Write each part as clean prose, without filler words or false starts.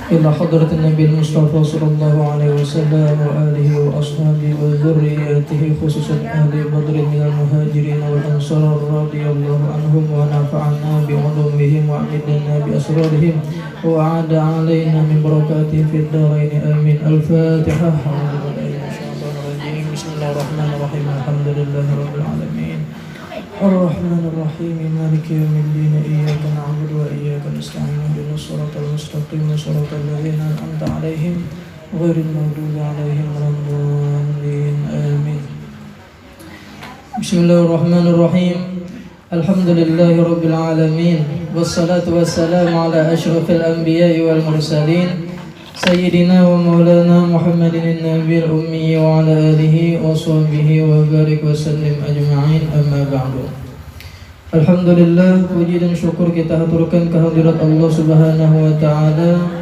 إلى حضرة النبي المصطفى صلى الله عليه وسلم وآله وأصحابه وذرياته خصوصا أهل بدر من المهاجرين والأنصار رضي الله عنهم ونفعنا بعلومهم وعملنا بأسرارهم وأعاد علينا من بركاتهم في الدارين آمين. الفاتحة. بسم الله الرحمن الرحيم. الحمد لله رب العالمين الرحمن الرحيم مالك يوم الدين إياك نعبد وإياك نستعين اهدنا الصراط المستقيم صراط الذين أنعمت عليهم غير المغضوب عليهم ولا الضالين آمين. بسم الله الرحمن الرحيم. الحمد لله رب العالمين والصلاة والسلام على أشرف الأنبياء والمرسلين سيدنا ومولانا محمد النبي الأمي وعلى آله وصحبه وبارك وسلم أجمعين. أما بعد. Alhamdulillah, puji dan syukur kita haturkan kehadirat Allah Subhanahu wa Ta'ala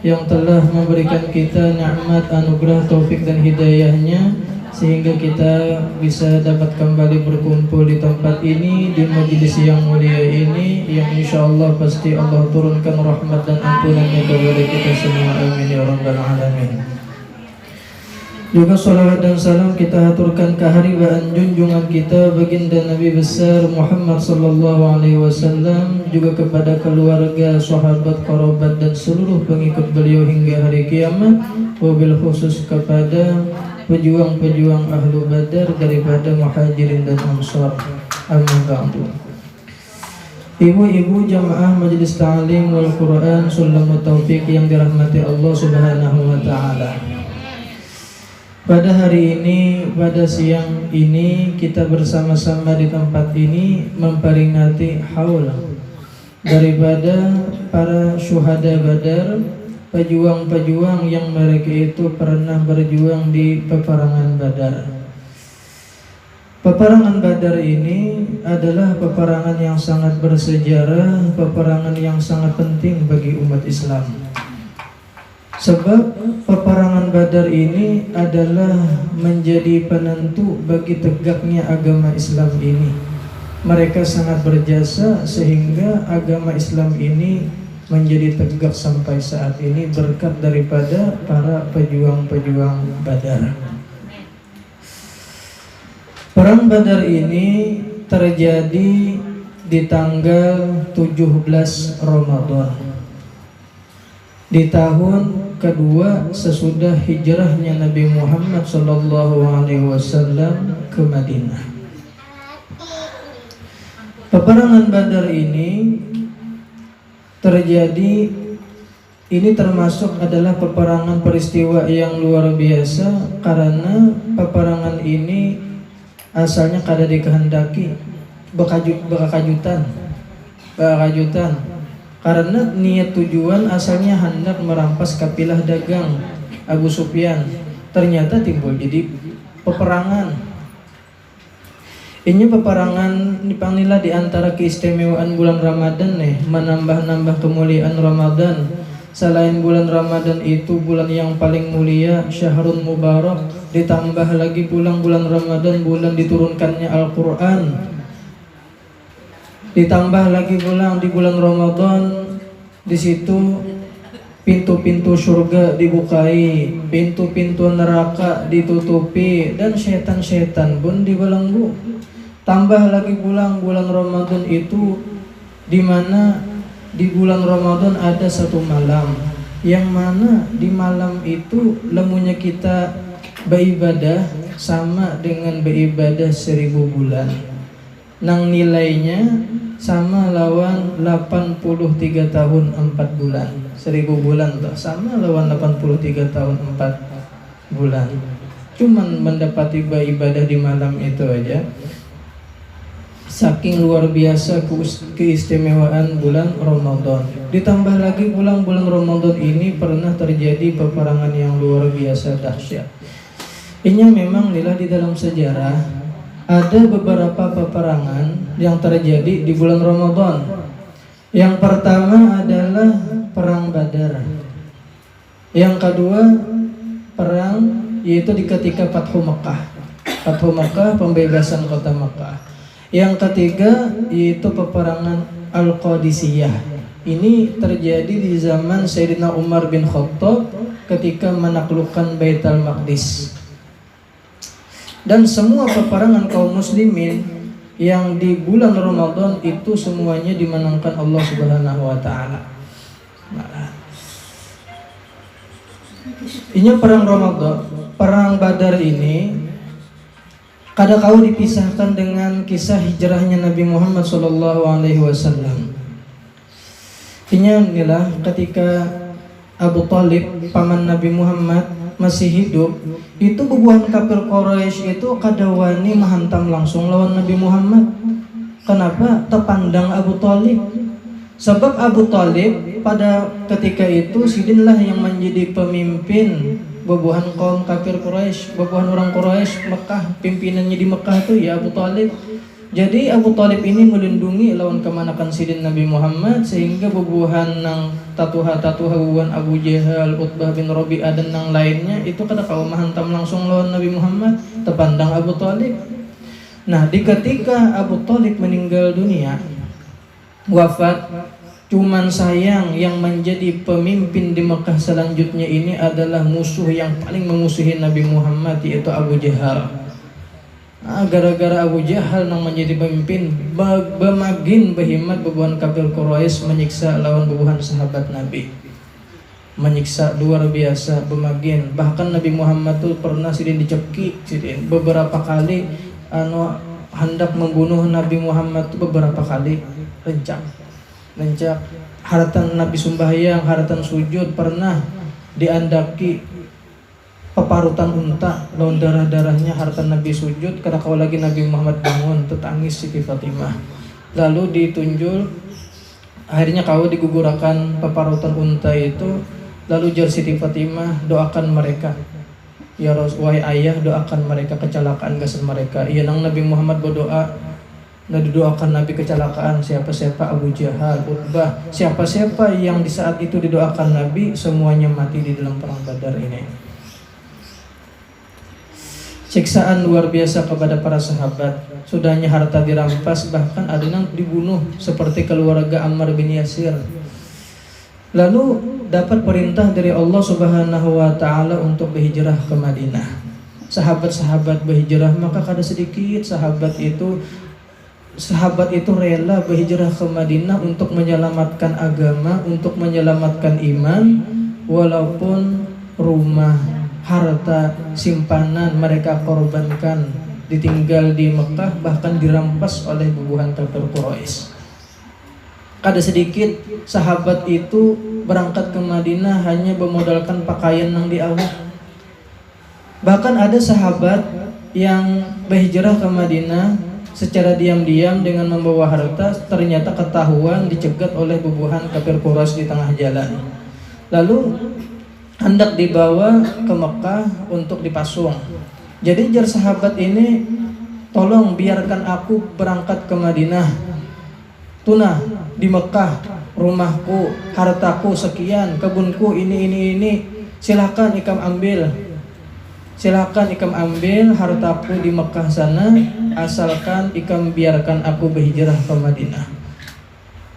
yang telah memberikan kita nikmat, anugerah, taufik dan hidayahnya sehingga kita bisa dapat kembali berkumpul di tempat ini, di majelis yang mulia ini, yang insyaallah pasti Allah turunkan rahmat dan ampunannya kepada kita semua. Amin ya rabbal alamin. Juga salawat dan salam kita haturkan keharibaan junjungan kita baginda Nabi besar Muhammad sallallahu alaihi wasallam, juga kepada keluarga, sahabat, kerabat dan seluruh pengikut beliau hingga hari kiamat, wabil khusus kepada pejuang-pejuang ahlu badar daripada muhajirin dan ansar. Amma ba'du. Ibu-ibu jamaah majelis ta'lim wal Quran Sulamut Taufiq yang dirahmati Allah Subhanahu wa Ta'ala. Pada hari ini, pada siang ini, kita bersama-sama di tempat ini memperingati haul daripada para syuhada Badar, pejuang-pejuang yang mereka itu pernah berjuang di peperangan Badar. Peperangan Badar ini adalah peperangan yang sangat bersejarah, peperangan yang sangat penting bagi umat Islam. Sebab peperangan Badar ini adalah menjadi penentu bagi tegaknya agama Islam ini. Mereka sangat berjasa sehingga agama Islam ini menjadi tegak sampai saat ini berkat daripada para pejuang-pejuang Badar. Perang Badar ini terjadi di tanggal 17 Ramadan di tahun kedua sesudah hijrahnya Nabi Muhammad SAW ke Madinah. Peperangan Badar ini terjadi, ini termasuk adalah peperangan peristiwa yang luar biasa karena peperangan ini asalnya kada dikehendaki bakajutan karena niat tujuan asalnya hendak merampas kapilah dagang Abu Sufyan, ternyata timbul jadi peperangan. Ini peperangan dipanggillah di antara keistimewaan bulan Ramadan menambah-nambah kemuliaan Ramadan. Selain bulan Ramadan itu bulan yang paling mulia, Syahrul Mubarak, ditambah lagi bulan Ramadan bulan diturunkannya Al-Qur'an. Ditambah lagi di bulan Ramadan, di situ pintu-pintu surga dibukai, pintu-pintu neraka ditutupi, dan setan-setan pun dibelenggu. Tambah lagi bulan Ramadan itu, di mana di bulan Ramadan ada satu malam, yang mana di malam itu lemunya kita beribadah sama dengan beribadah 1000 bulan. Nang nilainya sama lawan 83 tahun 4 bulan. 1000 bulan toh sama lawan 83 tahun 4 bulan. Cuman mendapati ibadah di malam itu aja. Saking luar biasa keistimewaan bulan Ramadan. Ditambah lagi bulan Ramadan ini pernah terjadi peperangan yang luar biasa dahsyat. Ini memang nilai di dalam sejarah ada beberapa peperangan yang terjadi di bulan Ramadan. Yang pertama adalah perang Badar. Yang kedua perang yaitu di ketika Fathu Makkah. Fathu Makkah, pembebasan kota Makkah. Yang ketiga yaitu peperangan Al-Qadisiyah. Ini terjadi di zaman Sayyidina Umar bin Khattab ketika menaklukkan Baitul Maqdis. Dan semua peperangan kaum muslimin yang di bulan Ramadan itu semuanya dimenangkan Allah Subhanahu wa taala. Ini perang Ramadan, perang Badar ini kadang-kala dipisahkan dengan kisah hijrahnya Nabi Muhammad SAW. Inilah ketika Abu Talib, paman Nabi Muhammad, masih hidup, itu bubuhan kafir Quraisy itu kadawani menghantam langsung lawan Nabi Muhammad. Kenapa? Terpandang Abu Talib. Sebab Abu Talib pada ketika itu sidinlah yang menjadi pemimpin bubuhan kaum kafir Quraisy, bubuhan orang Quraisy Mekah, pimpinannya di Mekah itu ya Abu Talib. Jadi Abu Talib ini melindungi lawan kemanakan sidin Nabi Muhammad, sehingga bubuhan nang tatuha bubuhan Abu Jahal, Utbah bin Rabi'ah dan nang lainnya itu kada kaum menghantam langsung lawan Nabi Muhammad, terpandang Abu Talib. Nah, di ketika Abu Talib meninggal dunia, wafat, cuman sayang yang menjadi pemimpin di Mekah selanjutnya ini adalah musuh yang paling memusuhi Nabi Muhammad, yaitu Abu Jahal. Gara-gara Abu Jahal yang menjadi pemimpin, bemagin behimat bubuhan kafir Quraisy menyiksa lawan bubuhan sahabat Nabi, menyiksa luar biasa, bemagin. Bahkan Nabi Muhammad tuh pernah sidin dicekik, sidin beberapa kali hendak membunuh Nabi Muhammad tuh beberapa kali, rencak haratan Nabi sembahyang, haratan sujud, pernah diandaki peparutan unta lawan darah-darahnya harta Nabi sujud. Karena kau lagi Nabi Muhammad bangun tetangis Siti Fatimah, lalu ditunjul, akhirnya kau digugurakan peparutan unta itu. Lalu jar Siti Fatimah, doakan mereka ya Rasul, wahai ayah, doakan mereka kecelakaan gasan mereka. Iya nang Nabi Muhammad berdoa, nah didoakan Nabi kecelakaan siapa-siapa, Abu Jahal, Utbah, siapa-siapa yang di saat itu didoakan Nabi semuanya mati di dalam perang Badar ini. Siksaan luar biasa kepada para sahabat. Sudahnya harta dirampas, bahkan ada yang dibunuh seperti keluarga Ammar bin Yasir. Lalu dapat perintah dari Allah Subhanahu wa taala untuk berhijrah ke Madinah. Sahabat-sahabat berhijrah, maka kada sedikit sahabat itu rela berhijrah ke Madinah untuk menyelamatkan agama, untuk menyelamatkan iman, walaupun rumah, harta, simpanan mereka korbankan, ditinggal di Mekah, bahkan dirampas oleh bubuhan kafir Quraisy. Kada sedikit sahabat itu berangkat ke Madinah hanya bermodalkan pakaian yang diawak. Bahkan ada sahabat yang berhijrah ke Madinah secara diam-diam dengan membawa harta, ternyata ketahuan dicegat oleh bubuhan kafir Quraisy di tengah jalan. Lalu hendak dibawa ke Mekah untuk dipasung. Jadi jar sahabat ini, tolong biarkan aku berangkat ke Madinah. Tunah di Mekah, rumahku, hartaku sekian, kebunku ini. Silakan ikam ambil. Silakan ikam ambil hartaku di Mekah sana, asalkan ikam biarkan aku berhijrah ke Madinah.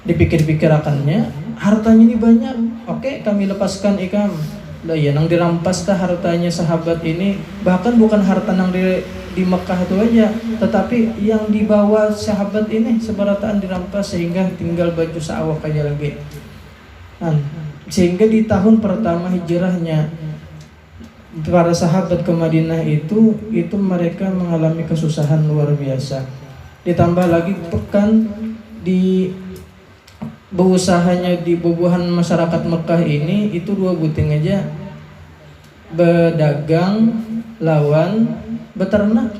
Dipikir-pikir akannya, hartanya ini banyak. Oke, kami lepaskan ikam. Lah ya, nang dirampas dah hartanya sahabat ini, bahkan bukan harta nang di Mekah itu aja, tetapi yang dibawa sahabat ini seberataan dirampas sehingga tinggal baju seawak aja lagi. Sehingga di tahun pertama hijrahnya para sahabat ke Madinah itu mereka mengalami kesusahan luar biasa. Ditambah lagi pekan di beusahanya di bubuhan masyarakat Mekah ini itu dua buting aja, berdagang lawan beternak.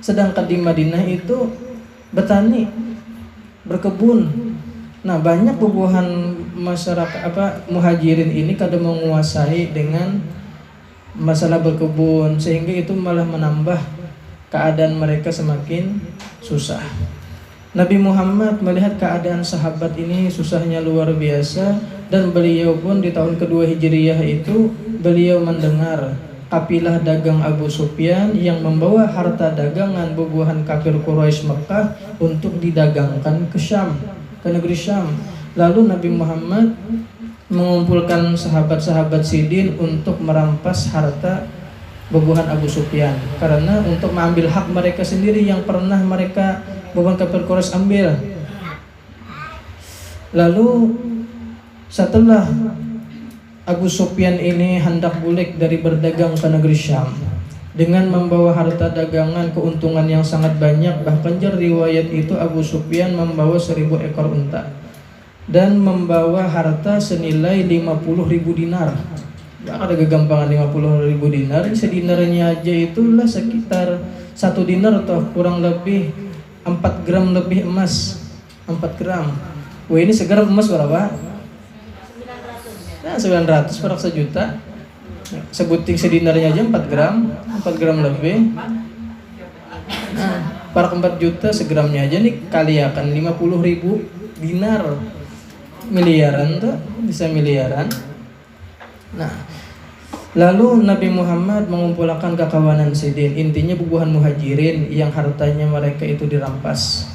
Sedangkan di Madinah itu bertani, berkebun. Nah, banyak bubuhan masyarakat muhajirin ini kadang menguasai dengan masalah berkebun, sehingga itu malah menambah keadaan mereka semakin susah. Nabi Muhammad melihat keadaan sahabat ini susahnya luar biasa, dan beliau pun di tahun kedua Hijriyah itu beliau mendengar kapilah dagang Abu Sufyan yang membawa harta dagangan bubuhan kafir Quraisy Mekah untuk didagangkan ke Syam, ke negeri Syam. Lalu Nabi Muhammad mengumpulkan sahabat-sahabat Sidin untuk merampas harta bubuhan Abu Sufyan, karena untuk mengambil hak mereka sendiri yang pernah mereka bubuhan kafir Quraisy ambil. Lalu setelah Abu Sufyan ini hendak balik dari berdagang ke negeri Syam dengan membawa harta dagangan keuntungan yang sangat banyak, bahkan riwayat itu Abu Sufyan membawa 1000 ekor unta dan membawa harta senilai 50.000 dinar. Gak ada kegampangan 50.000 dinar. Sedinarnya aja itulah sekitar 1 dinar atau kurang lebih 4 gram lebih emas. 4 gram. Wah, ini segram emas berapa? 900. Nah, 900 perak 1 juta. Sebuting sedinarnya aja 4 gram lebih. Nah, perak 4 juta segramnya aja nih kaliakan 50.000 dinar. Miliaran tuh, bisa miliaran. Nah, lalu Nabi Muhammad mengumpulkan kekawanan Sidin, intinya bubuhan muhajirin yang hartanya mereka itu dirampas,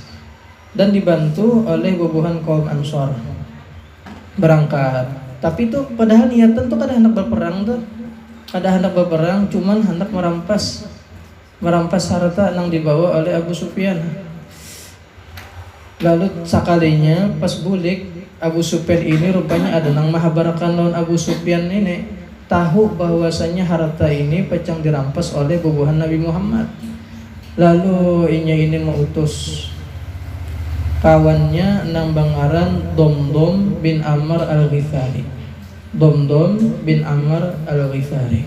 dan dibantu oleh bubuhan kaum Ansor berangkat. Tapi itu padahal niatan tuh kada hendak berperang tuh, kada hendak berperang, cuman hendak merampas harta yang dibawa oleh Abu Sufyan. Lalu sekalinya pas bulik Abu Sufyan ini rupanya ada nang mahabarakan lawan Abu Sufyan ini tahu bahwasanya harta ini pecang dirampas oleh bubuhan Nabi Muhammad. Lalu ini mengutus kawannya nang bangaran Domdom bin Amr al-Ghifari. Domdom bin Amr al-Ghifari.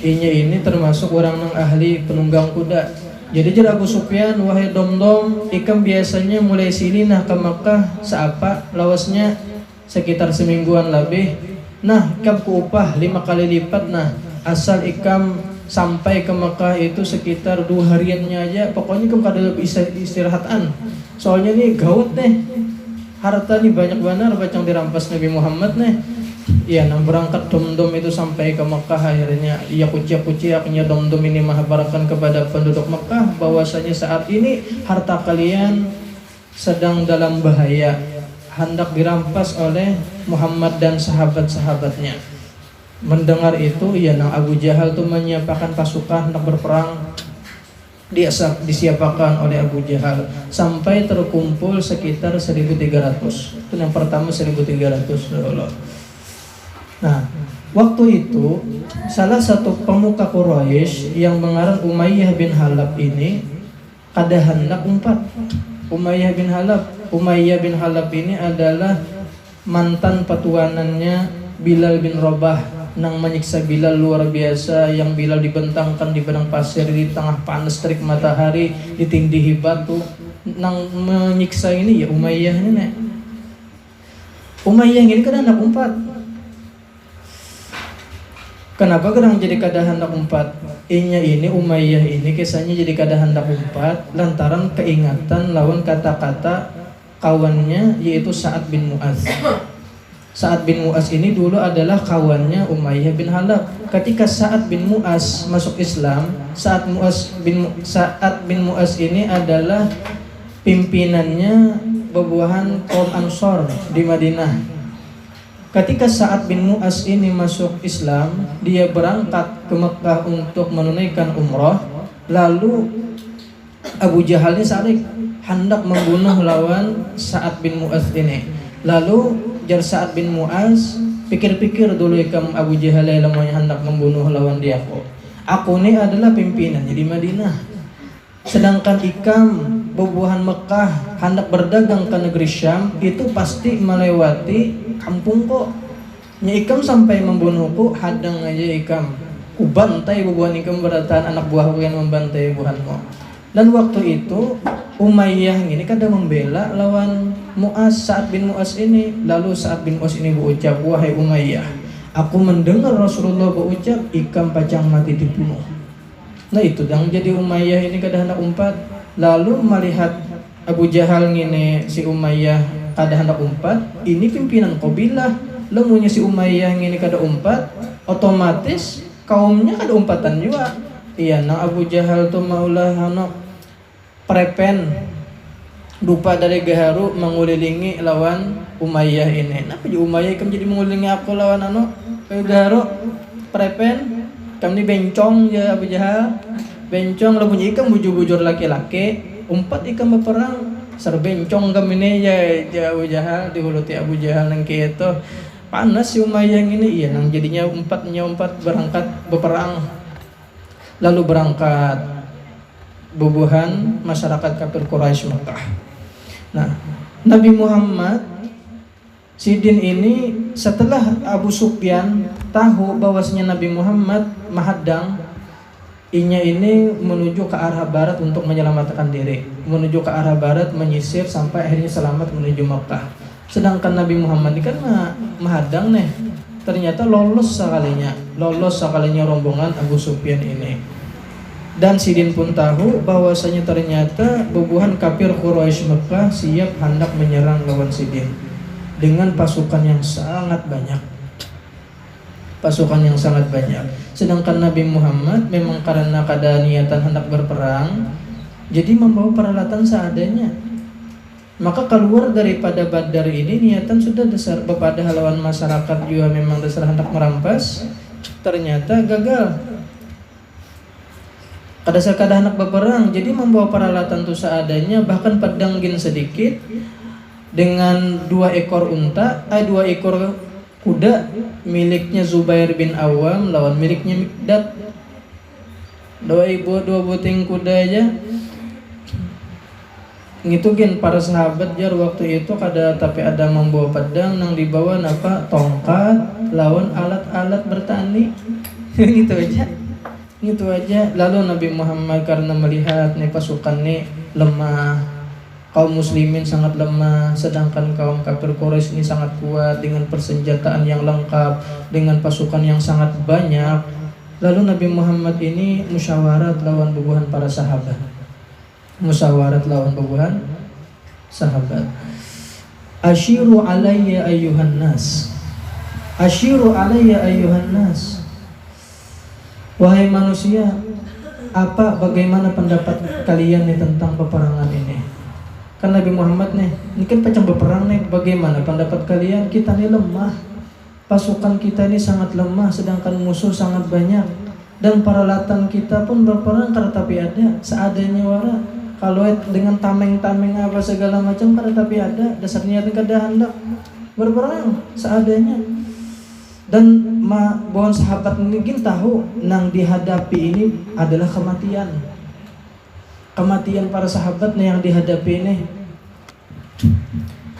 Ini termasuk orang nang ahli penunggang kuda. Jadi jar Abu Sufyan, wahai Domdom, ikam biasanya mulai sini nah ke Makkah seapa lawasnya sekitar semingguan lebih. Nah, ikam kuupah 5 kali lipat. Nah, asal ikam sampai ke Makkah itu sekitar 2 hariannya aja. Pokoknya ikam kada lebih istirahatan. Soalnya nih gawat nih, harta nih banyak benar bacang dirampas Nabi Muhammad nih. Iya, nah berangkat Domdom itu sampai ke Mekah, akhirnya ia kuciak-kuciaknya Domdom ini menghabarkan kepada penduduk Mekah bahwasanya saat ini harta kalian sedang dalam bahaya, hendak dirampas oleh Muhammad dan sahabat-sahabatnya. Mendengar itu, ya nah Abu Jahal tuh menyiapkan pasukan hendak berperang. Disiapkan oleh Abu Jahal sampai terkumpul sekitar 1.300. Itu yang pertama 1.300 Allah. Nah, waktu itu salah satu pemuka Quraisy yang mengarang Umayyah bin Halab ini kada hendak umpat. Umayyah bin Halab ini adalah mantan petuanannya Bilal bin Rabah, nang menyiksa Bilal luar biasa, yang Bilal dibentangkan di padang pasir di tengah panas terik matahari, ditindihi batu. Nang menyiksa ini ya Umayyah ini nek. Umayyah ini kada hendak umpat. Kenapa kadang jadi kada hendak umpat? Ini Umayyah ini kisahnya jadi kada hendak umpat lantaran keingatan lawan kata-kata kawannya yaitu Sa'ad bin Mu'az. Sa'ad bin Mu'az ini dulu adalah kawannya Umayyah bin Halab. Ketika Sa'ad bin Mu'az masuk Islam, Sa'ad bin Mu'az ini adalah pimpinannya bubuhan kaum Ansor di Madinah. Ketika Sa'ad bin Mu'az ini masuk Islam, dia berangkat ke Mekah untuk menunaikan umrah. Lalu Abu Jahal ini sarik hendak membunuh lawan Sa'ad bin Mu'az ini. Lalu jar Sa'ad bin Mu'az, pikir-pikir dulu ikam Abu Jahal yang hendak membunuh lawan dia kok. Aku ini adalah pimpinannya di Madinah. Sedangkan ikam bubuhan Mekah hendak berdagang ke negeri Syam, itu pasti melewati kampung kok. Ikam sampai membunuhku, hadang aja ikam. Ku bantai bubuhan ikam beratan anak buahku yang membantai bubuhanmu. Dan waktu itu Umayyah ini kada membela lawan Mu'az, Sa'ad bin Mu'az ini. Lalu Sa'ad bin Mu'az ini berucap, wahai Umayyah, aku mendengar Rasulullah berucap ikam pacang mati dibunuh. Nah itu yang jadi Umayyah ini kada hendak umpat. Lalu melihat Abu Jahal ngini si Umayyah kada hendak umpat, ini pimpinan kabilah. Lemunya si Umayyah ngini kada umpat, otomatis kaumnya kada umpatan juga. Iya, nang Abu Jahal tuh maulah prepen Rupa dari gaharu mengulilingi lawan Umayyah ini. Napa di Umayyah kam jadi mengulilingi aku lawan gaharu prepen kam ni bencong ya Abu Jahal. Bencong lamun ikam bujur-bujur laki-laki, umpat ikam berperang serbencong kam ini ya Abu Jahal dihuluti Abu Jahal nang kitu. Panas si Umayyah ini iya nang jadinya umpat berangkat berperang. Lalu berangkat bubuhan masyarakat kafir Quraisy Makkah. Nah, Nabi Muhammad Sidin ini setelah Abu Sufyan tahu bahwasanya Nabi Muhammad menghadang inya ini menuju ke arah barat untuk menyelamatkan diri, menuju ke arah barat menyisir sampai akhirnya selamat menuju Makkah. Sedangkan Nabi Muhammad ini kan menghadang nih, ternyata lolos sekalinya rombongan Abu Sufyan ini. Dan Sidin pun tahu bahwasanya ternyata bubuhan kafir Quraisy Mekah siap hendak menyerang lawan Sidin dengan pasukan yang sangat banyak. Sedangkan Nabi Muhammad memang karena keadaan niatan hendak berperang, jadi membawa peralatan seadanya. Maka keluar daripada Badar ini niatan sudah dasar kepada lawan masyarakat juga memang dasar hendak merampas, ternyata gagal. Kada sekada anak berperang, jadi membawa peralatan itu seadanya, bahkan pedang gin sedikit dengan 2 ekor kuda miliknya Zubair bin Awam lawan miliknya Mikdad. 2 buting kuda aja. Gitu gin para sahabat jar waktu itu tapi ada membawa pedang nang dibawa tongkat lawan alat-alat bertani. Gitu aja. Lalu Nabi Muhammad karena melihat nih pasukan nih lemah, kaum muslimin sangat lemah, sedangkan kaum kafir Quraisy ini sangat kuat dengan persenjataan yang lengkap, dengan pasukan yang sangat banyak. Lalu Nabi Muhammad ini musyawarat lawan bubuhan para sahabat. Asyiru alayya ayyuhan nas. Wahai manusia, bagaimana pendapat kalian nih tentang peperangan ini? Kan Nabi Muhammad nih, ini kan pacang berperang nih, bagaimana pendapat kalian? Kita nih lemah, pasukan kita ini sangat lemah, sedangkan musuh sangat banyak, dan peralatan kita pun berperang tapi ada seadanya wara. Kalau dengan tameng-tameng apa segala macam tapi ada, dasarnya kada hendak berperang seadanya. Dan bahwa sahabat mungkin tahu nang dihadapi ini adalah kematian para sahabat yang dihadapi ini.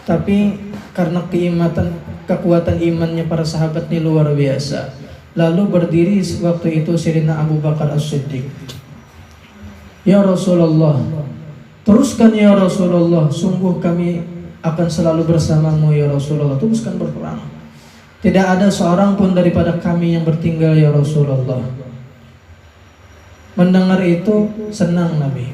Tapi karena kekuatan imannya para sahabat ini luar biasa, lalu berdiri waktu itu Sayyidina Abu Bakar As-Siddiq. Ya Rasulullah, teruskan ya Rasulullah, sungguh kami akan selalu bersamamu ya Rasulullah, teruskan berperang. Tidak ada seorang pun daripada kami yang bertinggal ya Rasulullah. Mendengar itu senang Nabi.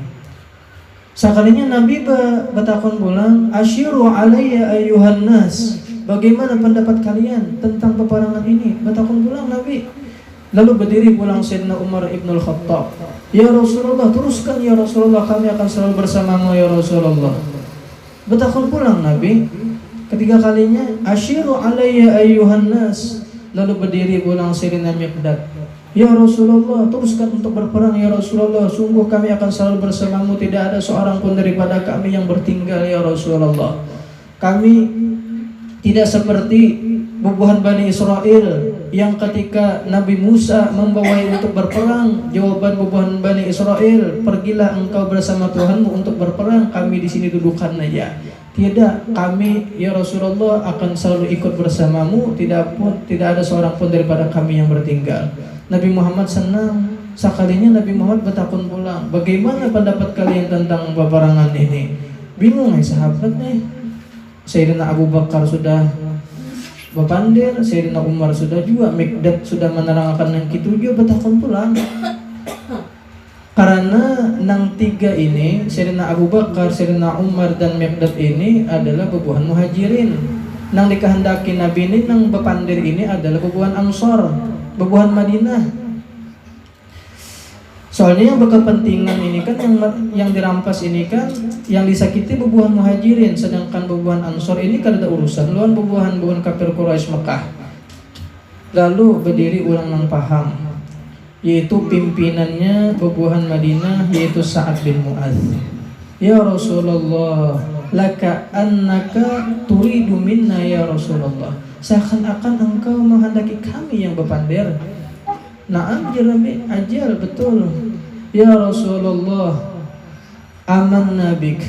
Sekalinya Nabi bertakon pulang, asyiru alayya ayyuhan nas. Bagaimana pendapat kalian tentang peperangan ini? Bertakon pulang Nabi. Lalu berdiri pulang Sayyidina Umar ibn al-Khattab. Ya Rasulullah, teruskan ya Rasulullah, kami akan selalu bersamamu ya Rasulullah. Bertakon pulang Nabi. Ketiga kalinya, asyiru alayya ayyuhan nas. Lalu berdiri pulang Sayyidina Mikdad. Ya Rasulullah, teruskan untuk berperang ya Rasulullah, sungguh kami akan selalu bersamamu, tidak ada seorang pun daripada kami yang bertinggal ya Rasulullah. Kami tidak seperti bubuhan Bani Israel yang ketika Nabi Musa membawa untuk berperang, jawaban bubuhan Bani Israel, pergilah engkau bersama Tuhanmu untuk berperang, kami di sini dudukkan aja. Tidak, kami ya Rasulullah akan selalu ikut bersamamu, tidak ada seorang pun daripada kami yang bertinggal. Nabi Muhammad senang. Sekalinya Nabi Muhammad bertakun pulang, bagaimana pendapat kalian tentang peperangan ini? Bingung sahabat nih. Sayyidina Abu Bakar sudah berpandir, Sayyidina Umar sudah juga, Mikdad sudah menerangkan yang gitu juga bertakun pulang. Karena nang tiga ini, Sayyidina Abu Bakar, Sayyidina Umar dan Mikdad ini adalah bubuhan muhajirin. Nang dikehendaki Nabi ini, nang bepandir ini adalah bubuhan Ansor, bubuhan Madinah. Soalnya yang berkepentingan ini kan yang dirampas ini kan yang disakiti bubuhan muhajirin, sedangkan bubuhan ansor ini kan ada urusan luan bubuhan kafir Quraisy Mekah. Lalu berdiri ulang nang paham, yaitu pimpinannya bubuhan Madinah, yaitu Sa'ad bin Mu'adz. Ya Rasulullah, laka annaka turidu minna ya Rasulullah, seakan-akan engkau menghendaki kami yang berpander. Naam Nabi, ajal betul. Ya Rasulullah, amanna bik,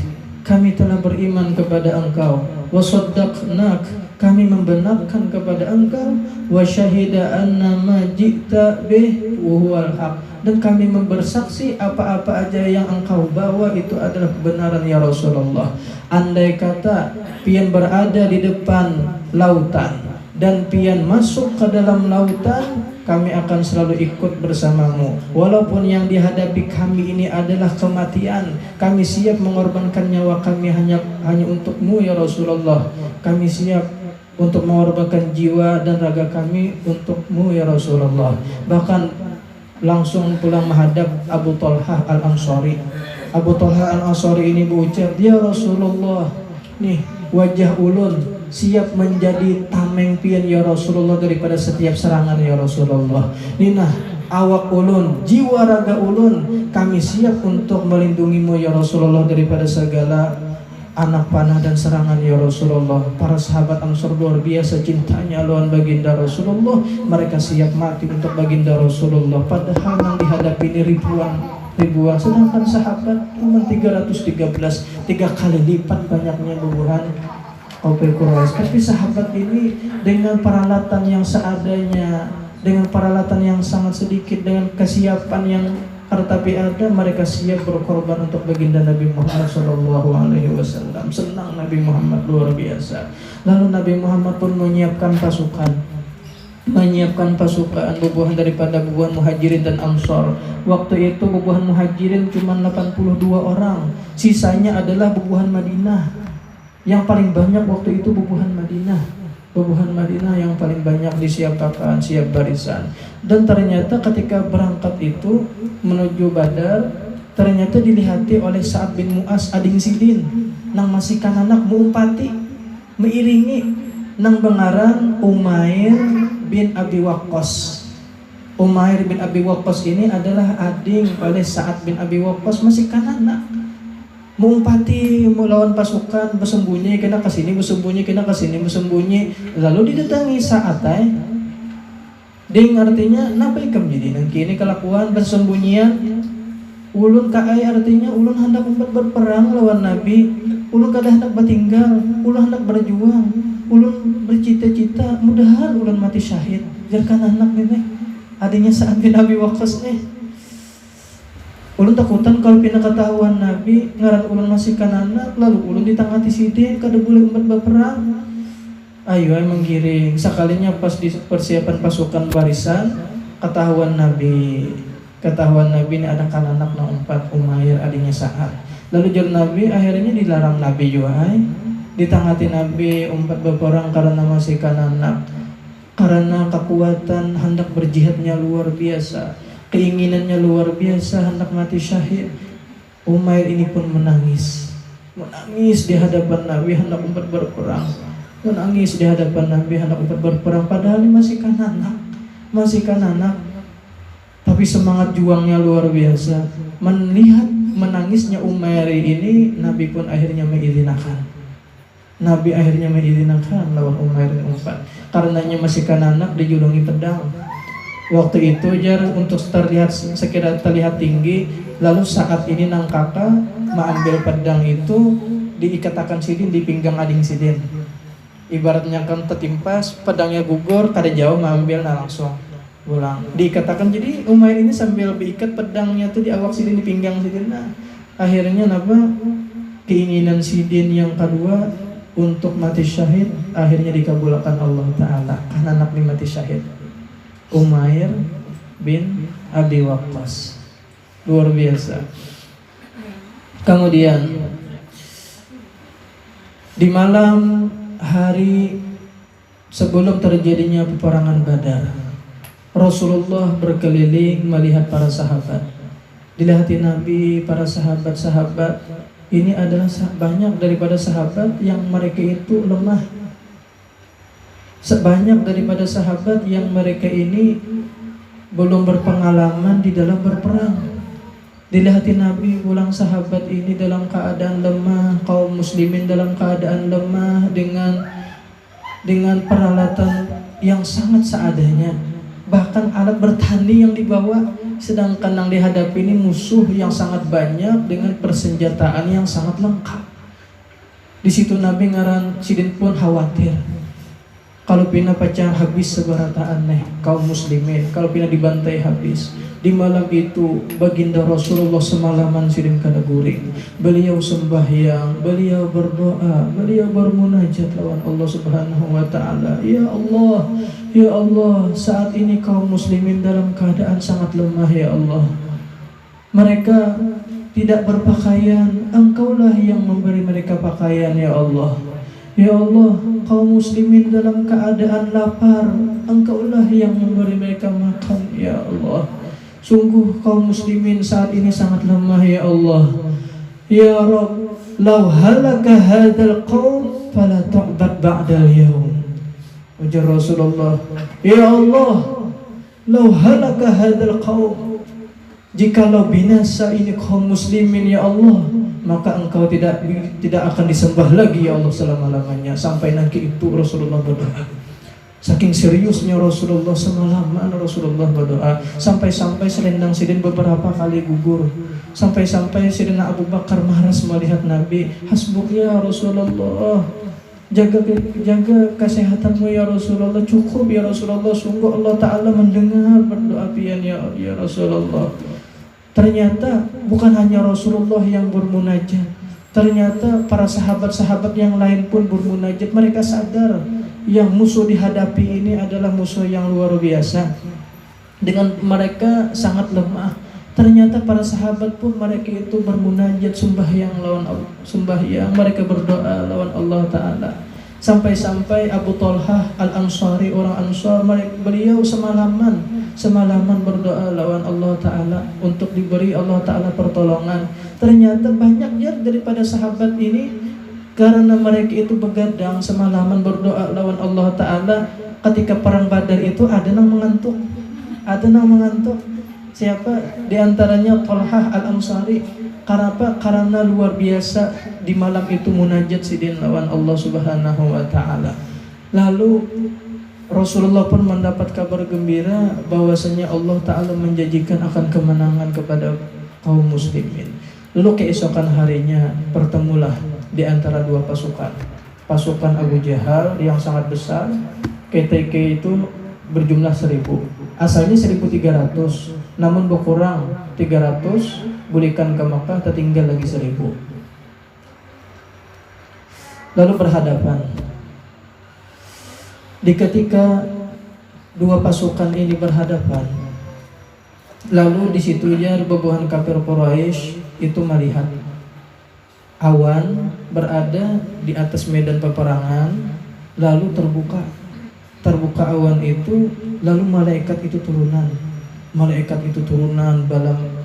kami telah beriman kepada engkau. Wa saddaqnak, kami membenarkan kepada engkau. Wa syahida anna ma ji'ta bih wa huwal haq, dan kami bersaksi apa-apa aja yang engkau bawa itu adalah kebenaran ya Rasulullah. Andai kata pian berada di depan lautan dan pian masuk ke dalam lautan, kami akan selalu ikut bersamamu. Walaupun yang dihadapi kami ini adalah kematian, kami siap mengorbankan nyawa kami hanya untukmu ya Rasulullah. Kami siap untuk mengorbankan jiwa dan raga kami untukmu ya Rasulullah. Bahkan langsung pulang menghadap Abu Talhah Al-Ansari. Abu Talhah Al-Ansari ini berucap, ya Rasulullah, nih wajah ulun siap menjadi tameng pian ya Rasulullah daripada setiap serangan ya Rasulullah. Ninah awak ulun, jiwa raga ulun, kami siap untuk melindungimu ya Rasulullah daripada segala anak panah dan serangan ya Rasulullah. Para sahabat Ansor luar biasa cintanya lawan baginda Rasulullah. Mereka siap mati untuk baginda Rasulullah, padahal yang dihadapi ini ribuan, sedangkan sahabat cuma 313, 3 kali lipat banyaknya bubuhan kafir Quraisy. Tapi sahabat ini dengan peralatan yang seadanya, dengan peralatan yang sangat sedikit, dengan kesiapan yang tetapi ada, mereka siap berkorban untuk baginda Nabi Muhammad SAW. Senang Nabi Muhammad luar biasa. Lalu Nabi Muhammad pun menyiapkan bubuhan daripada bubuhan muhajirin dan ansor. Waktu itu bubuhan muhajirin cuma 82 orang, sisanya adalah bubuhan Madinah. Yang paling banyak waktu itu bubuhan Madinah yang paling banyak disiapkan, siap barisan. Dan ternyata ketika berangkat itu menuju Badar, ternyata dilihati oleh Sa'ad bin Mu'adz ading sidin nang masih kananak muumpati meiringi nang bengaran Umair bin Abi Waqqas. Umair bin Abi Waqqas ini adalah ading oleh Sa'ad bin Abi Waqqas, masih kananak. Mumpati melawan pasukan, bersembunyi kena kesini, bersembunyi kena kesini, bersembunyi. Lalu didatangi Sa'ad ding artinya napa ikam jadi nang kini kelakuan bersembunyian. Ulun kaai artinya ulun hendak berperang lawan Nabi. Ulun kada hendak bertinggal, ulun hendak berjuang. Ulun bercita-cita mudahan ulun mati syahid. Jarkan anak ni adanya Sa'ad bin Abi Waqqas ulun takutan kalau pindah ketahuan Nabi ngaran ulun masih kananak, lalu ulun ditangati sidin kada boleh berperang. Ayo menggiring sekalinya pas di persiapan pasukan barisan ketahuan Nabi ini ada kananak nang 4 Umair adanya Sa'ad. Lalu jar Nabi akhirnya dilarang Nabi juga ditangati Nabi 4 berperang karena masih kananak, karena kekuatan hendak berjihadnya luar biasa, keinginannya luar biasa, hendak mati syahid. Umair ini pun menangis di hadapan Nabi hendak berperang, menangis di hadapan Nabi hendak berperang, padahal ini masih kananak. Tapi semangat juangnya luar biasa. Melihat menangisnya Umair ini, Nabi pun akhirnya mengizinkan. Lawan Umair bin Umpan, karenanya masih kananak dijulungi pedang. Waktu itu jar untuk terlihat tinggi, lalu saat ini nang kakak mengambil pedang itu diikatakan sidin di pinggang ading sidin. Ibaratnya kan tertimpas, pedangnya gugur, kada jauh mengambil langsung pulang. Diikatakan jadi Umair ini sambil diikat pedangnya tuh di awak sidin, di pinggang sidin. Nah, akhirnya keinginan sidin yang kedua untuk mati syahid akhirnya dikabulkan Allah Ta'ala. Karena anak ini mati syahid, Umair bin Abi Waqqas. Luar biasa. Kemudian di malam hari sebelum terjadinya peperangan Badar, Rasulullah berkeliling melihat para sahabat. Dilihat Nabi, para sahabat-sahabat ini adalah banyak daripada sahabat yang mereka itu lemah. Sebanyak daripada sahabat yang mereka ini belum berpengalaman di dalam berperang. Dilihat Nabi pulang sahabat ini dalam keadaan lemah, kaum muslimin dalam keadaan lemah dengan peralatan yang sangat seadanya. Bahkan alat bertanding yang dibawa, sedangkan yang dihadapi ini musuh yang sangat banyak dengan persenjataan yang sangat lengkap. Di situ Nabi ngaran sidin pun khawatir. Kalau pina pacang habis sebarataan kaum muslimin, kalau pina dibantai habis. Di malam itu baginda Rasulullah semalaman sidin kana guring. Beliau sembahyang, beliau berdoa, beliau bermunajat lawan Allah Subhanahu wa taala. Ya Allah, ya Allah, saat ini kaum muslimin dalam keadaan sangat lemah ya Allah. Mereka tidak berpakaian, Engkaulah yang memberi mereka pakaian ya Allah. Ya Allah, kaum muslimin dalam keadaan lapar, Engkaulah yang memberi mereka makan ya Allah. Sungguh kaum muslimin saat ini sangat lemah ya Allah. Ya Rabb, law halaka hadzal qaum fala tu'bad ba'dal yaum. Ujar Rasulullah, ya Allah, law halaka hadzal qaum, jikalau binasa ini kaum muslimin ya Allah, maka Engkau tidak akan disembah lagi ya Allah selama-lamanya. Sampai nanti itu Rasulullah berdoa. Saking seriusnya Rasulullah semalaman Rasulullah berdoa, sampai-sampai selendang sidin beberapa kali gugur. Sampai-sampai Sidina Abu Bakar maras melihat Nabi. Hasbuk ya Rasulullah, jaga kesehatanmu ya Rasulullah, cukup ya Rasulullah, sungguh Allah Ta'ala mendengar berdoa pian ya Rasulullah. Ternyata bukan hanya Rasulullah yang bermunajat, ternyata para sahabat-sahabat yang lain pun bermunajat. Mereka sadar yang musuh dihadapi ini adalah musuh yang luar biasa. Dengan mereka sangat lemah, ternyata para sahabat pun mereka itu bermunajat, sembahyang lawan Allah, sembahyang, mereka berdoa lawan Allah Ta'ala. Sampai-sampai Abu Talhah Al-Ansari, orang Ansar, beliau semalaman berdoa lawan Allah Ta'ala untuk diberi Allah Ta'ala pertolongan. Ternyata banyak ya daripada sahabat ini, karena mereka itu begadang semalaman berdoa lawan Allah Ta'ala, ketika perang Badar itu ada yang mengantuk. Siapa? Di antaranya Talhah Al-Ansari. Karena luar biasa di malam itu munajat sidin lawan Allah Subhanahu wa Ta'ala. Lalu Rasulullah pun mendapat kabar gembira bahwasanya Allah Ta'ala menjanjikan akan kemenangan kepada kaum muslimin. Lalu keesokan harinya bertemulah di antara dua pasukan. Pasukan Abu Jahal yang sangat besar, KTK itu berjumlah 1000. Asalnya 1300, namun berkurang 300, bulikan ke Makkah, tertinggal lagi 1000. Lalu berhadapan. Di ketika dua pasukan ini berhadapan, lalu di situnya bebuhan kafir Quraisy itu melihat awan berada di atas medan peperangan, lalu terbuka awan itu, lalu malaikat itu turunan,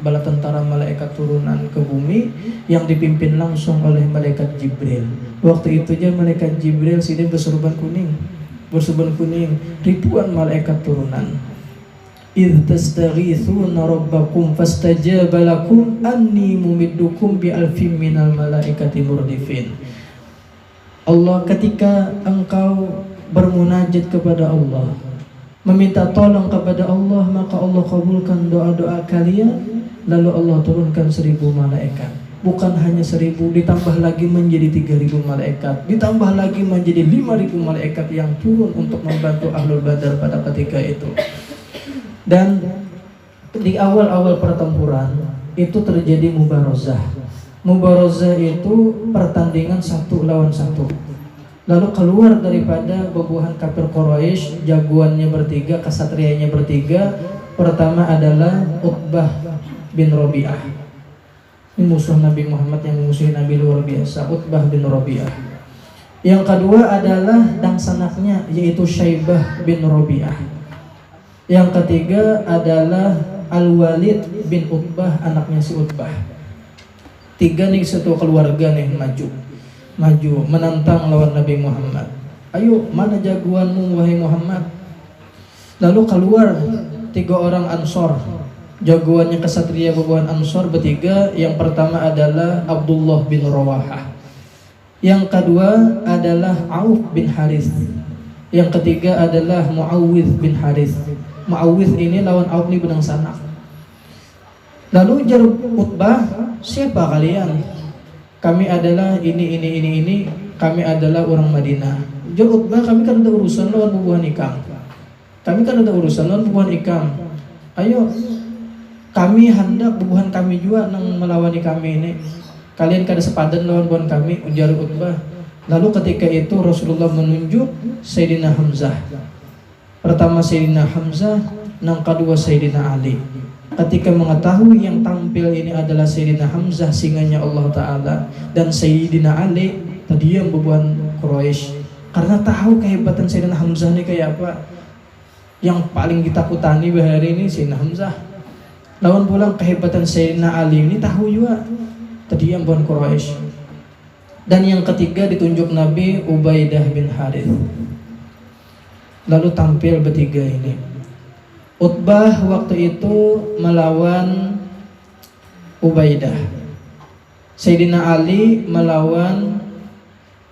bala tentara malaikat turunan ke bumi yang dipimpin langsung oleh malaikat Jibril. Waktu itu aja malaikat Jibril sidin berserban kuning, ribuan malaikat turunan. إذ تستغيثون ربكم فاستجاب لكم أني ممدكم بألف من الملائكة مردفين. Allah, ketika engkau bermunajat kepada Allah, meminta tolong kepada Allah, maka Allah kabulkan doa-doa kalian. Lalu Allah turunkan 1000 malaikat. Bukan hanya 1000, ditambah lagi menjadi 3000 malaikat, ditambah lagi menjadi 5000 malaikat yang turun untuk membantu Ahlul Badar pada ketika itu. Dan di awal-awal pertempuran itu terjadi mubarazah. Mubarazah itu pertandingan 1 lawan 1. Lalu keluar daripada bebuhan kafir Quraisy, jagoannya bertiga, kasatrianya bertiga. Pertama adalah Utbah bin Rabi'ah. Ini musuh Nabi Muhammad yang memusuhi Nabi luar biasa, Utbah bin Rabi'ah. Yang kedua adalah dangsanaknya, yaitu Syaibah bin Rabi'ah. Yang ketiga adalah Al-Walid bin Utbah, anaknya si Utbah. 3 nih, satu keluarga nih maju menantang lawan Nabi Muhammad. Ayo, mana jagoanmu wahai Muhammad? Lalu keluar 3 orang Ansor, jagoannya kesatria bawahan Ansor bertiga. Yang pertama adalah Abdullah bin Rawahah, yang kedua adalah Auf bin Harith, yang ketiga adalah Muawwidh bin Harith. Muawwidh ini lawan Auf ini benang sanak. Lalu jar Utbah, siapa kalian? Kami adalah ini, kami adalah orang Madinah. Jar Utbah, kami kan ada urusan lawan bubuhan ikam. Ayo, kami hendak bubuhan kami juga nang melawani kami ini. Kalian kada sepadan lawan bubuhan kami, ujar Utbah. Lalu ketika itu Rasulullah menunjuk Sayyidina Hamzah. Pertama Sayyidina Hamzah, yang kedua Sayyidina Ali. Ketika mengetahui yang tampil ini adalah Sayyidina Hamzah, singanya Allah Ta'ala, dan Sayyidina Ali, terdiam bebuan Quraisy. Karena tahu kehebatan Sayyidina Hamzah ini kayak apa. Yang paling ditakutani bahari ini Sayyidina Hamzah. Lawan pulang kehebatan Sayyidina Ali ini tahu juga, terdiam bebuan Quraisy. Dan yang ketiga ditunjuk Nabi Ubaidah bin Harith. Lalu tampil bertiga ini. Utbah waktu itu melawan Ubaidah. Sayyidina Ali melawan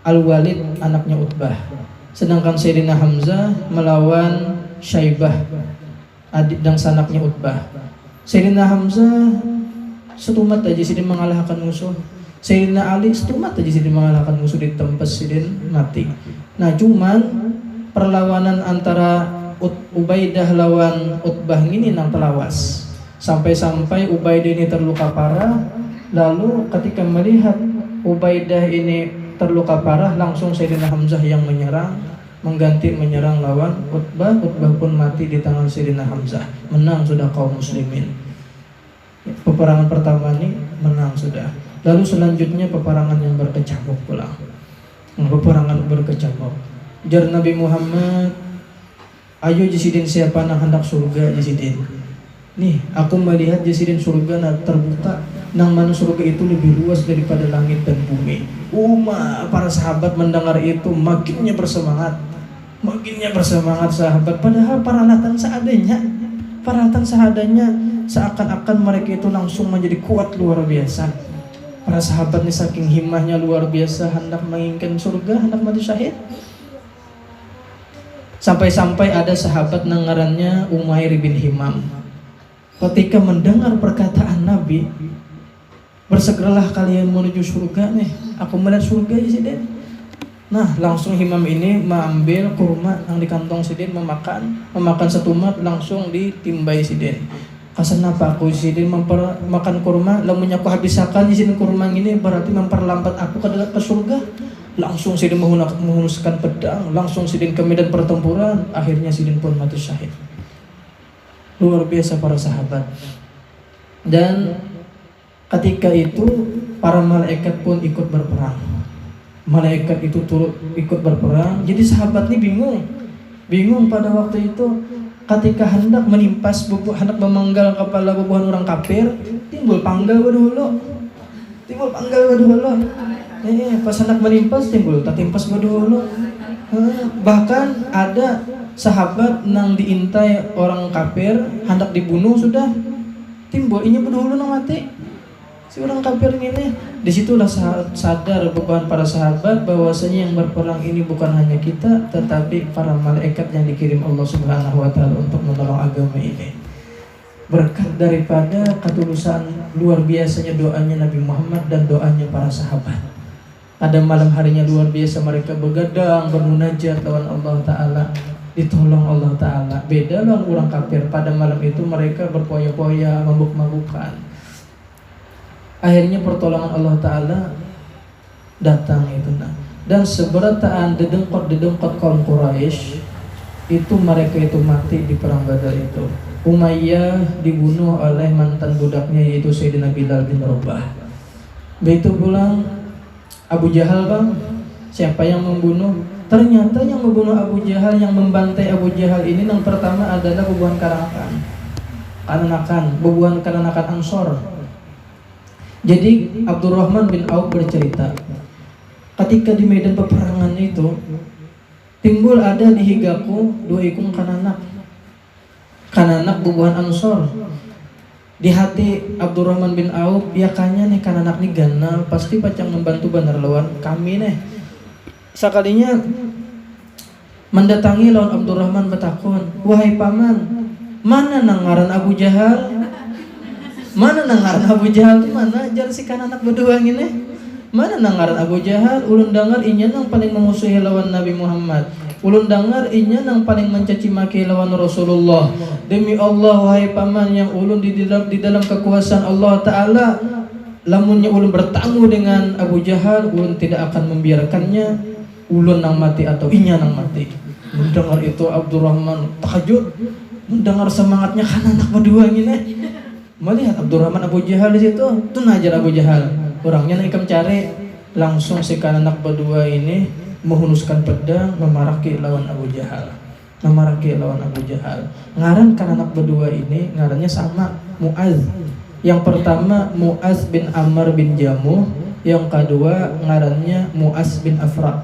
Al-Walid, anaknya Utbah. Sedangkan Sayyidina Hamzah melawan Syaibah, adik dan sanaknya Utbah. Sayyidina Hamzah setumat aja sidin mengalahkan musuh. Sayyidina Ali setumat aja sidin mengalahkan musuh, ditempes sidin mati. Nah, cuman perlawanan antara Ubaidah lawan Utbah ini nang telawas. Sampai-sampai Ubaidah ini terluka parah. Lalu ketika melihat Ubaidah ini terluka parah, langsung Sayyidina Hamzah yang menyerang, mengganti menyerang lawan Utbah. Utbah pun mati di tangan Sayyidina Hamzah. Menang sudah kaum muslimin. Peperangan pertama ini menang sudah. Lalu selanjutnya peperangan yang berkecamuk pula. Peperangan berkecamuk. Jar Nabi Muhammad, ayo jasidin siapa nang hendak surga jasidin. Nih, aku melihat jasidin surga terbuka, nang mana surga itu lebih luas daripada langit dan bumi. Para sahabat mendengar itu makinnya bersemangat sahabat. Padahal peralatan seadanya, seakan-akan mereka itu langsung menjadi kuat luar biasa. Para sahabat ini saking himmahnya luar biasa, hendak menginginkan surga, hendak mati syahid. Sampai-sampai ada sahabat ngarannya Umair bin Himam. Ketika mendengar perkataan Nabi, bersegeralah kalian menuju surga nih, aku melihat surga di sini. Nah, langsung Himam ini mengambil kurma yang di kantong sidin, memakan setumat, langsung ditimbai sidin. Kenapa aku sidin makan kurma, lamunnya aku habisakan di sini kurma ini berarti memperlambat aku ke surga. Langsung sidin menghunuskan pedang, langsung sidin ke medan pertempuran. Akhirnya sidin pun mati syahid. Luar biasa para sahabat. Dan ketika itu para malaikat pun ikut berperang. Malaikat itu turut ikut berperang. Jadi sahabat ini bingung pada waktu itu. Ketika hendak menimpas hendak memenggal kepala bubuhan orang kafir, timbul panggal dulu. Pas hendak menimpas timbul tatimpas dulu. Bahkan ada sahabat nang diintai orang kafir hendak dibunuh, sudah timbul ini dulu nang mati si orang kafir ini. Disitulah sadar beban para sahabat bahwasanya yang berperang ini bukan hanya kita, tetapi para malaikat yang dikirim Allah Subhanahu wa Ta'ala untuk menolong agama ini. Berkat daripada ketulusan luar biasanya doanya Nabi Muhammad dan doanya para sahabat. Pada malam harinya luar biasa mereka begadang, bermunajat lawan Allah Ta'ala, ditolong Allah Ta'ala. Beda lawan orang kafir, pada malam itu mereka berpoya-poya, mabuk-mabukan. Akhirnya pertolongan Allah Ta'ala datang itu. Dan seberataan dedengkot kaum Quraisy itu, mereka itu mati di perang Badar itu. Umayyah dibunuh oleh mantan budaknya, yaitu Sayyidina Bilal bin Rabah. Begitu pulang Abu Jahal, bang, siapa yang membunuh? Ternyata yang membunuh Abu Jahal, yang membantai Abu Jahal ini yang pertama adalah bubuhan Karangan. kananakan, bubuhan kananakan Ansor. Jadi Abdurrahman bin Auf bercerita, ketika di medan peperangan itu timbul ada di higaku 2 ikung kananak bubuhan Ansor. Di hati Abdurrahman bin Auf, ya kanya nih kananak nih ganal pasti pacang membantu bener lawan kami nih. Sakalinya mendatangi lawan Abdurrahman betakun, wahai paman, mana nangaran Abu Jahal? Mana nangaran Abu Jahal itu mana? Jar si kananak berdua ini. Mana nangaran Abu Jahal? Ulun dengar inya nang paling memusuhi lawan Nabi Muhammad. Ulun dengar inya nang paling mencaci maki lawan Rasulullah. Demi Allah wahai paman yang ulun di dalam kekuasaan Allah Ta'ala, lamunnya ulun bertangguh dengan Abu Jahal, ulun tidak akan membiarkannya ulun nang mati atau inya nang mati. Mendengar itu Abdurrahman tahajud, mendengar semangatnya kan anak berdua ini. Melihat Abdurrahman Abu Jahal di situ, tuh najar Abu Jahal. Orangnya nang ikam cari, langsung si anak berdua ini menghunuskan pedang memaraki lawan Abu Jahal. Ngaran anak berdua ini ngarannya sama, Mu'az. Yang pertama Mu'az bin Ammar bin Jamuh, yang kedua ngarannya Mu'az bin Afra.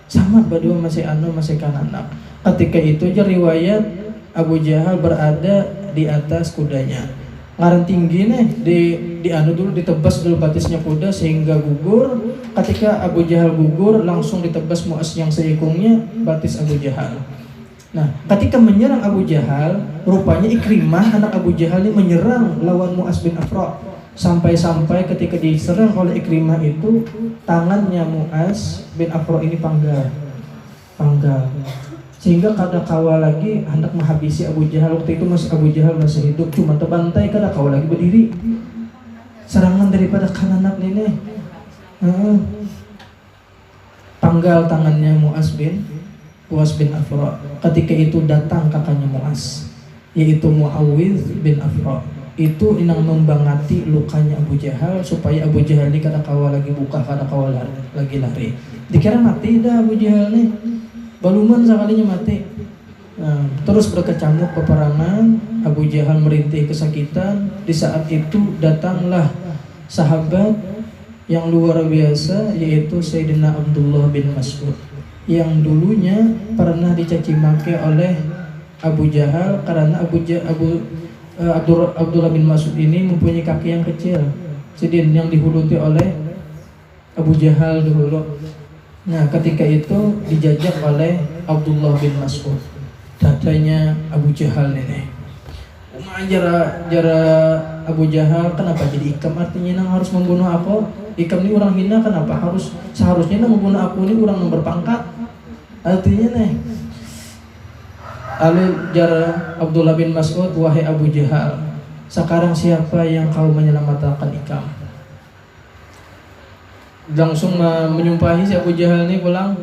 Sama berdua masih kananak. Ketika itu riwayat Abu Jahal berada di atas kudanya. Ngaran tinggi nih ditebas dulu batisnya kuda sehingga gugur. Ketika Abu Jahal gugur, langsung ditebas Mu'az yang seikungnya batis Abu Jahal. Nah, ketika menyerang Abu Jahal, rupanya Ikrimah anak Abu Jahal ini menyerang lawan Mu'az bin Afra. Sampai-sampai ketika diserang oleh Ikrimah itu, tangannya Mu'az bin Afra ini panggal. Sehingga kada kawal lagi hendak menghabisi Abu Jahal. Waktu itu Abu Jahal masih hidup, cuma terbantai, kada kawal lagi berdiri. Serangan daripada kananak ini. Panggal tangannya Mu'az bin Afra. Ketika itu datang kakaknya Mu'az, yaitu Muawidh bin Afra. Itu inang membangati lukanya Abu Jahal supaya Abu Jahal ini kada kawal lagi buka, kada kawal lagi lari. Dikira mati dah Abu Jahal nih. Baluman sekalinya mati. Nah, terus berkecamuk peperangan, Abu Jahal merintih kesakitan. Di saat itu datanglah sahabat yang luar biasa, yaitu Sayyidina Abdullah bin Mas'ud, yang dulunya pernah dicaci maki oleh Abu Jahal karena Abdullah bin Mas'ud ini mempunyai kaki yang kecil, sedin yang dihuluti oleh Abu Jahal dulu. Nah, ketika itu dijajak oleh Abdullah bin Mas'ud, dadanya Abu Jahal ini. Jara Abu Jahal, kenapa jadi ikam? Artinya nang harus membunuh aku. Ikam ini orang hina, kenapa seharusnya nang membunuh aku ini orang yang berpangkat. Artinya nih, lalu jara Abdullah bin Mas'ud, wahai Abu Jahal, sekarang siapa yang kau menyelamatkan ikam? Langsung menyumpahi si Abu Jahal ini pulang,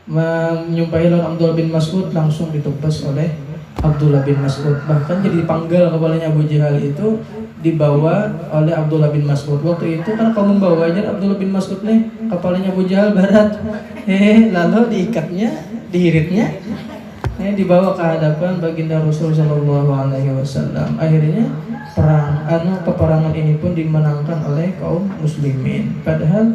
menyumpahi lawan Abdullah bin Mas'ud, langsung ditebas oleh Abdullah bin Mas'ud. Bahkan jadi dipanggal kepalanya Abu Jahal itu dibawa oleh Abdullah bin Mas'ud. Waktu itu kan kalau membawa aja Abdullah bin Mas'ud nih, kepalanya Abu Jahal barat. Lalu diikatnya, dihiritnya, dibawa ke hadapan baginda Rasul Shallallahu Alaihi Wasallam. Akhirnya peperangan ini pun dimenangkan oleh kaum muslimin. Padahal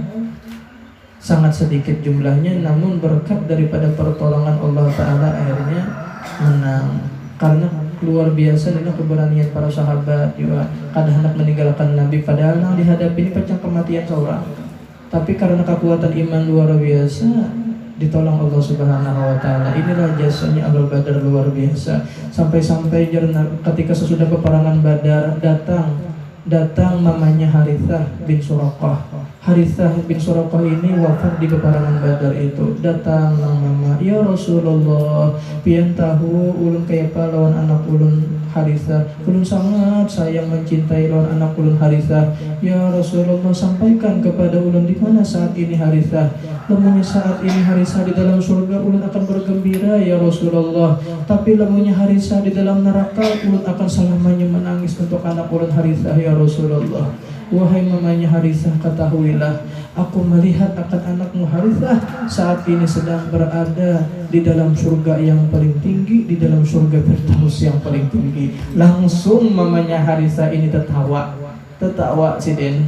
sangat sedikit jumlahnya, namun berkat daripada pertolongan Allah Ta'ala akhirnya menang. Karena luar biasa dengan keberanian para sahabat juga. Kadang hendak meninggalkan Nabi, padahal yang dihadapi ini pecah kematian seorang. Tapi karena kekuatan iman luar biasa, ditolong Allah Subhanahu wa Ta'ala. Inilah jasanya Ahlul Badar luar biasa. Sampai-sampai ketika sesudah peperangan Badar datang mamanya Harithah bin Suraqah. Harithah bin Suraqah ini wafat di peperangan Badar itu. Datang mama, ya Rasulullah, pian tahu ulun kaya lawan anak ulun Harithah. Ulun sangat sayang mencintai lawan anak ulun Harithah. Ya Rasulullah, sampaikan kepada ulun di mana saat ini Harithah. Lamunnya saat ini Harithah di dalam surga, ulun akan bergembira ya Rasulullah. Tapi lamunnya Harithah di dalam neraka, ulun akan selamanya menangis untuk anak ulun Harithah ya Rasulullah. Wahai mamanya Harithah, ketahuilah, aku melihat akan anakmu Harithah saat ini sedang berada di dalam surga yang paling tinggi, di dalam surga Firdaus yang paling tinggi. Langsung mamanya Harisa ini tertawa si Den.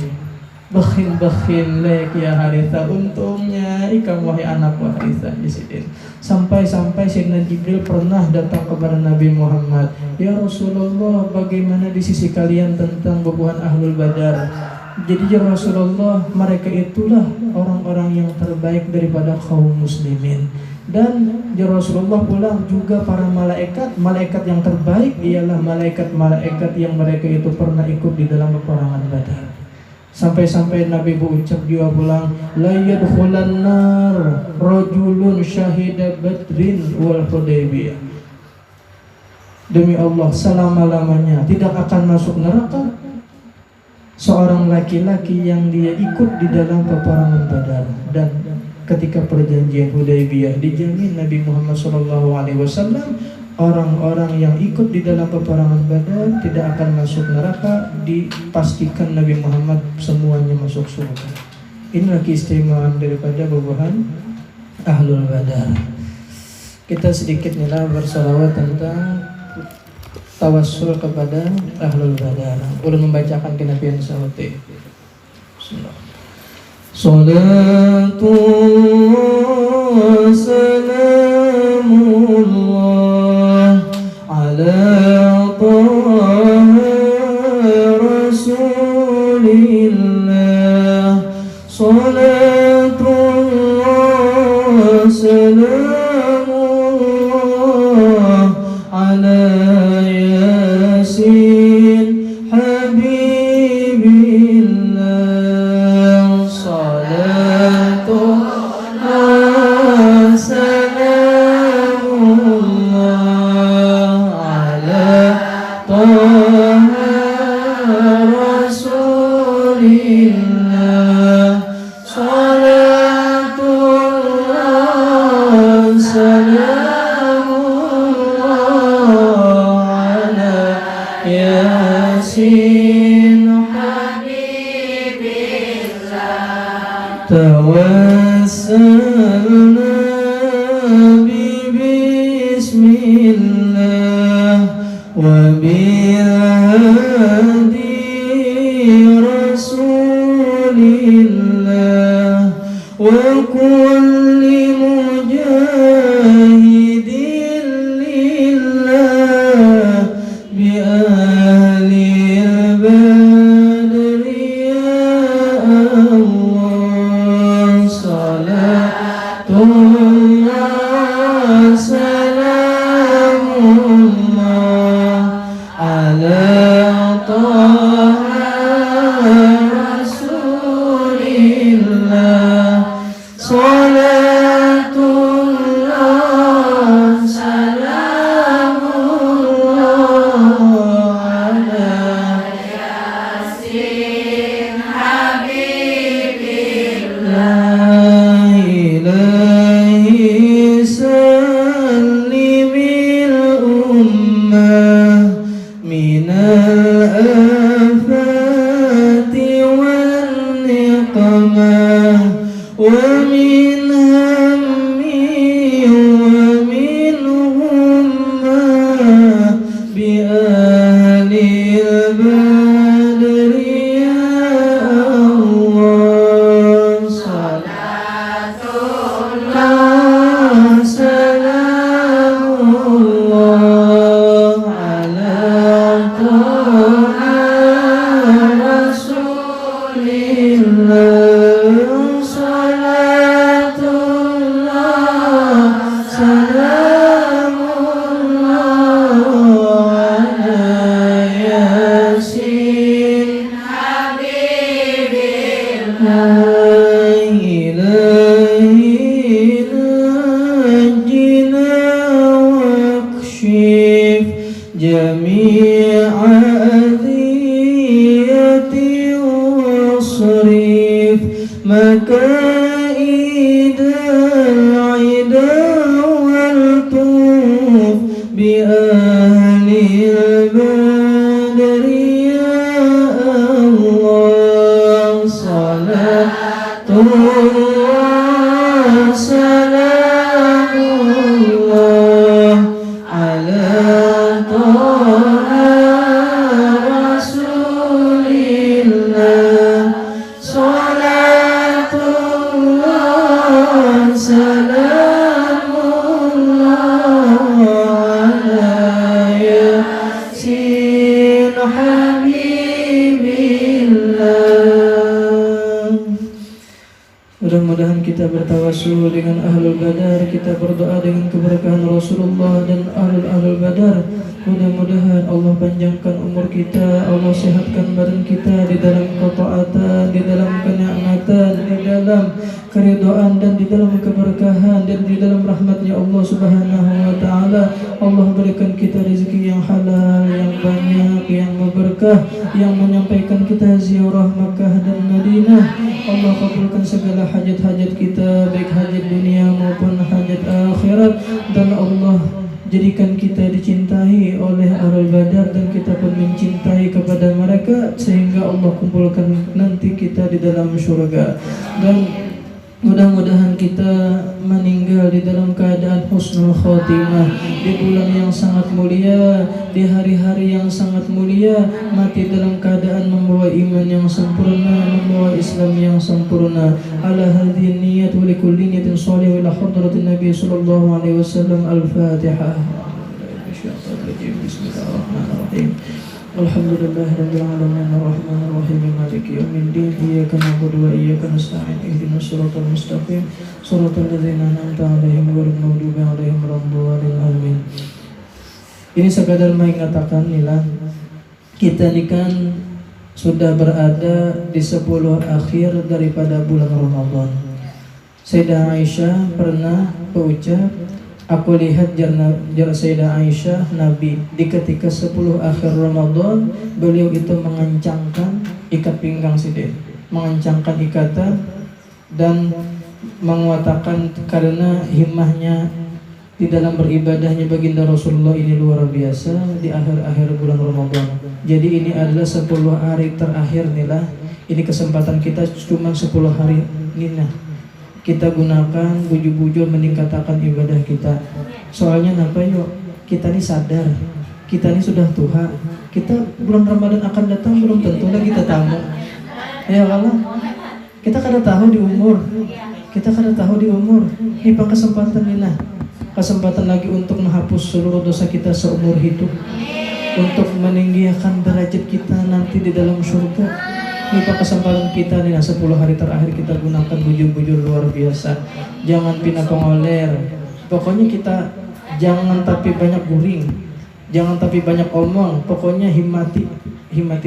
Bakhin lek ya Harisa, untungnya ikam wahai anak Harisa ya si Den. Sampai-sampai Sayyidina Jibril pernah datang kepada Nabi Muhammad, ya Rasulullah, bagaimana di sisi kalian tentang bubuhan Ahlul Badar? Jadi ya Rasulullah, mereka itulah orang-orang yang terbaik daripada kaum muslimin. Dan ya Rasulullah pula juga para malaikat yang terbaik ialah malaikat-malaikat yang mereka itu pernah ikut di dalam peperangan Badar. Sampai-sampai Nabi berucap juga pulang, la yadkhulan nar rajulun syahida badrin wal hudaybiyah. Demi Allah, selama-lamanya tidak akan masuk neraka seorang laki-laki yang dia ikut di dalam peperangan Badar. Dan ketika perjanjian Hudaybiyah dijamin Nabi Muhammad SAW, orang-orang yang ikut di dalam peperangan Badar tidak akan masuk neraka, dipastikan Nabi Muhammad semuanya masuk surga. Inilah keistimewaan daripada bubuhan Ahlul Badar. Kita sedikit nilai bersalawat tentang tawassul kepada Ahlul Badar. Ulun membacakan kenabian sahute. Salatu wassalamullah ala taha rasulillah. Salatu wassalamullah ala habibillah. Salatu wassalamullah ala taha rasulillah. Salatu wassalamullah ala yasin habibillah. Tawassalna bismillah wa bihadi rasulillah wa kulli mujahidin lillah bi ahlil badri ya Allah. Salatullah salamullah ala taha rasulillah. Salatullah salamullah ala yasin habibillah. Ilahi sallimil ummah minal afati wan niqmah wa min hammi wa min hummah bi ahlil badri ya Allah. Salatullah salamullah ala taha rasulillah. Salatullah salamullah ala yasin habibillah. Ilahi najina wakshif jami'a adhiyati wasrif makaidal ida wal tuf bi ahlil badri ya Allah. Salatullah salamullah Rasulillah salatullah salamullah ala yasin habibillah. Mudah-mudahan kita bertawassul dengan ahlul badar, kita berdoa dengan keberkahan Rasulullah dan ahlul badar. Mudah-mudahan Allah panjangkan umur kita, Allah sehatkan badan kita di dalam ketaatan, di dalam kenikmatan, di dalam keridhaan dan di dalam keberkahan dan di dalam rahmatnya Allah Subhanahu wa taala. Allah berikan kita rezeki yang halal, yang banyak, yang berkah, yang menyampaikan kita ziarah Makkah dan Madinah. Allah kabulkan segala hajat-hajat kita, baik hajat dunia maupun hajat akhirat, dan Allah jadikan kita dicintai oleh ahlul badar dan kita pun mencintai kepada mereka sehingga Allah kumpulkan nanti kita di dalam surga. Dan mudah-mudahan kita meninggal di dalam keadaan husnul khotimah, di bulan yang sangat mulia, di hari-hari yang sangat mulia, mati dalam keadaan membawa iman yang sempurna, membawa Islam yang sempurna. Ala hadhihi niyyat wa likulli niyyatin shalihah ila hadratin Nabi sallallahu alaihi wasallam. Al-Fatihah. Bismillahirrahmanirrahim. Alhamdulillahirabbil alamin arrahmanir rahim maliki yaumiddin iyyaka na'budu wa iyyaka nasta'in ihdinas siratal mustaqim siratal ladzina an'amta 'alaihim ghairil maghdubi 'alaihim waladdallin amin. Ini sekadar mengatakan nila kita ini kan sudah berada di 10 akhir daripada bulan Ramadan. Sayyidah Aisyah pernah berucap, aku lihat jar Sayyidah Aisyah Nabi di ketika 10 akhir Ramadan, beliau itu mengencangkan ikat pinggang sidin, mengencangkan ikatan dan mengatakan karena himmahnya di dalam beribadahnya baginda Rasulullah ini luar biasa di akhir-akhir bulan Ramadan. Jadi ini adalah 10 hari terakhir nilah. Ini kesempatan kita cuma 10 hari nina. Kita gunakan bujur-bujur meningkatkan ibadah kita. Soalnya kenapa yuk? Kita ini sadar, kita ini sudah tua. Kita bulan Ramadan akan datang belum tentu lagi kita tamu. Ya Allah, kita kada tahu di umur. Kita kada tahu di umur. Ini kesempatan ini lah. Kesempatan lagi untuk menghapus seluruh dosa kita seumur hidup, untuk meninggikan derajat kita nanti di dalam surga. Ini kesempatan kita nih, 10 hari terakhir kita gunakan bujur-bujur luar biasa. Jangan pindah pengoler. Pokoknya kita jangan tapi banyak guring, jangan tapi banyak omong. Pokoknya himati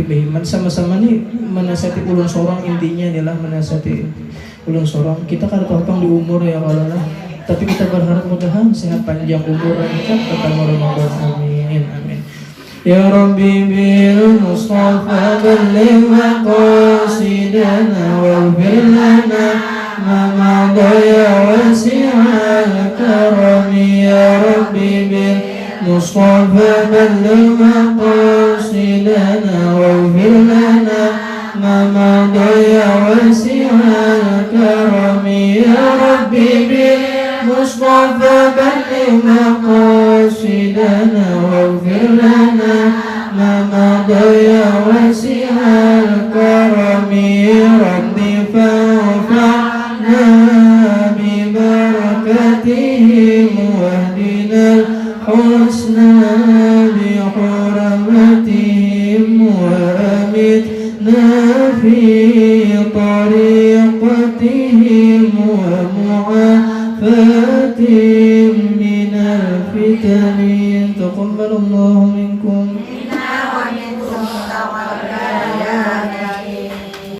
behiman. Sama-sama nih menasihati ulun sorong, intinya adalah menasihati ulun sorong. Kita kan tahu di umur ya Allah lah. Tapi kita berharap mudahan sehat panjang umur lancar ketemu Ramadan. Amin amin. Ya Rabbi bil Mustafa balligh maqasidana waghfir lana ma madha ya wasi'al karami. Ya Rabbi bil Mustafa balligh